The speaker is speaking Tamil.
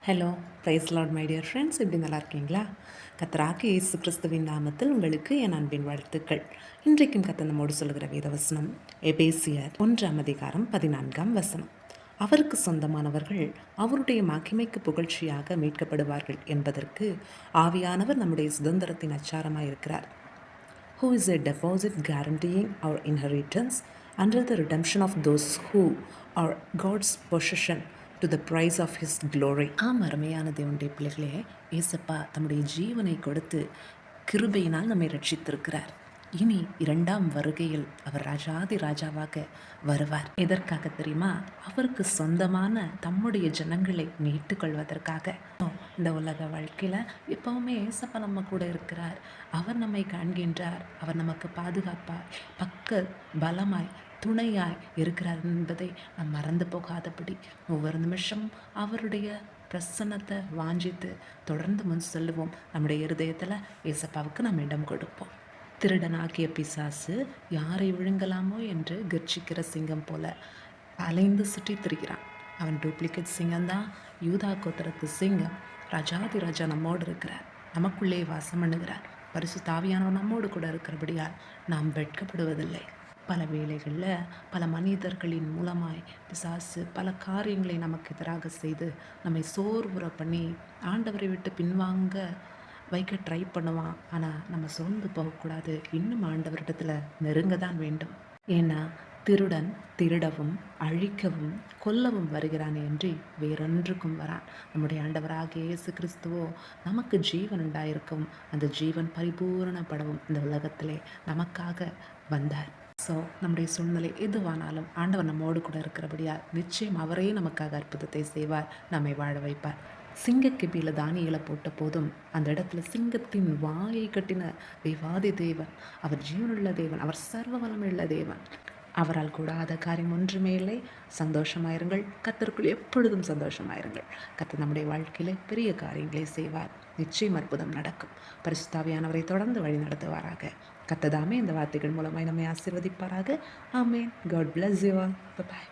Hello price Lord my dear friends, இப்படி நல்லா இருக்கீங்களா? கர்த்தராகிய இயேசு கிறிஸ்துவின் நாமத்தில் உங்களுக்கு என் அன்பின் வாழ்த்துக்கள். இன்றைக்கும் கர்த்தர் நம்மோடு சொல்லுகிற வேதவசனம் எபேசியர் 1:14. அவருக்கு சொந்தமானவர்கள் அவருடைய மகிமைக்கு புகழ்ச்சியாக மீட்கப்படுவார்கள் என்பதற்கு ஆவியானவர் நம்முடைய சுதந்திரத்தின் அச்சாரமாக இருக்கிறார். Who is a deposit guaranteeing our inheritance until the redemption of those who are God's possession to the praise of His glory. அருமையான தேவனுடைய பிள்ளைகளே, இயேசப்பா தம்முடைய ஜீவனை கொடுத்து கிருபையினால் நம்மை ரட்சித்திருக்கிறார். இனி இரண்டாம் வருகையில் அவர் ராஜாதி ராஜாவாக வருவார். எதற்காக தெரியுமா? அவருக்கு சொந்தமான தம்முடைய ஜனங்களை மீட்டுக்கொள்வதற்காக. இந்த உலக வாழ்க்கையில் எப்பவுமே ஏசப்பா நம்ம கூட இருக்கிறார். அவர் நம்மை காண்கின்றார். அவர் நமக்கு பாதுகாப்பாய், பக்க பலமாய், துணையாய் இருக்கிறார் என்பதை நாம் மறந்து போகாதபடி ஒவ்வொரு நிமிஷம் அவருடைய பிரசன்னத்தை வாஞ்சித்து தொடர்ந்து முன் செல்லுவோம். நம்முடைய இருதயத்தில் ஏசப்பாவுக்கு நாம் இடம் கொடுப்போம். திருடனாகிய பிசாசு யாரை விழுங்கலாமோ என்று கர்ச்சிக்கிற சிங்கம் போல அலைந்து சுற்றி திரிகிறான். அவன் டூப்ளிகேட் சிங்கம்தான், யூதா கோத்திரத்து சிங்கம். ராஜாதி ராஜா நம்மோடு இருக்கிறார், நமக்குள்ளே வாசம் பண்ணுகிறார். பரிசுத்த ஆவியானவர் நம்மோடு கூட இருக்கிறபடியால் நாம் வெட்கப்படுவதில்லை. பல வேளைகளில் பல மனிதர்களின் மூலமாய் பிசாசு பல காரியங்களை நமக்கு எதிராக செய்து நம்மை சோர்வுற பண்ணி ஆண்டவரை விட்டு பின்வாங்க வைக்க ட்ரை பண்ணுவான். ஆனால் நம்ம சோர்ந்து போகக்கூடாது. இன்னும் ஆண்டவரிடத்தில் நெருங்க தான் வேண்டும். ஏன்னா திருடன் திருடவும் அழிக்கவும் கொல்லவும் வருகிறானே என்று வேறொன்றுக்கும் வரான். நம்முடைய ஆண்டவராகிய இயேசு கிறிஸ்துவோ நமக்கு ஜீவன் உண்டாயிருக்கவும் அந்த ஜீவன் பரிபூரணப்படவும் இந்த உலகத்திலே நமக்காக வந்தார். ஸோ நம்முடைய சூழ்நிலை எதுவானாலும் ஆண்டவர் நம்மோடு கூட இருக்கிறபடியால் நிச்சயம் அவரே நமக்காக அற்புதத்தை செய்வார், நம்மை வாழ வைப்பார். சிங்கக்கெபியில் தானியேலை போட்ட போதும் அந்த இடத்துல சிங்கத்தின் வாயை கட்டின தேவாதி தேவன், அவர் ஜீவனுள்ள தேவன், அவர் சர்வ வல்லமையுள்ள தேவன். அவரால் கூடாத காரியம் ஒன்றுமே இல்லை. சந்தோஷமாயிருங்கள், கர்த்தருக்குள் எப்பொழுதும் சந்தோஷமாயிருங்கள். கர்த்தர் நம்முடைய வாழ்க்கையிலே பெரிய காரியங்களை செய்வார். நிச்சயம் அற்புதம் நடக்கும். பரிசுத்த ஆவியானவரை தொடர்ந்து வழி நடத்துவாராக. கர்த்தர் தாமே இந்த வார்த்தைகள் மூலமாய் நம்மை ஆசீர்வதிப்பாராக. ஆமென். God bless you all. Bye bye.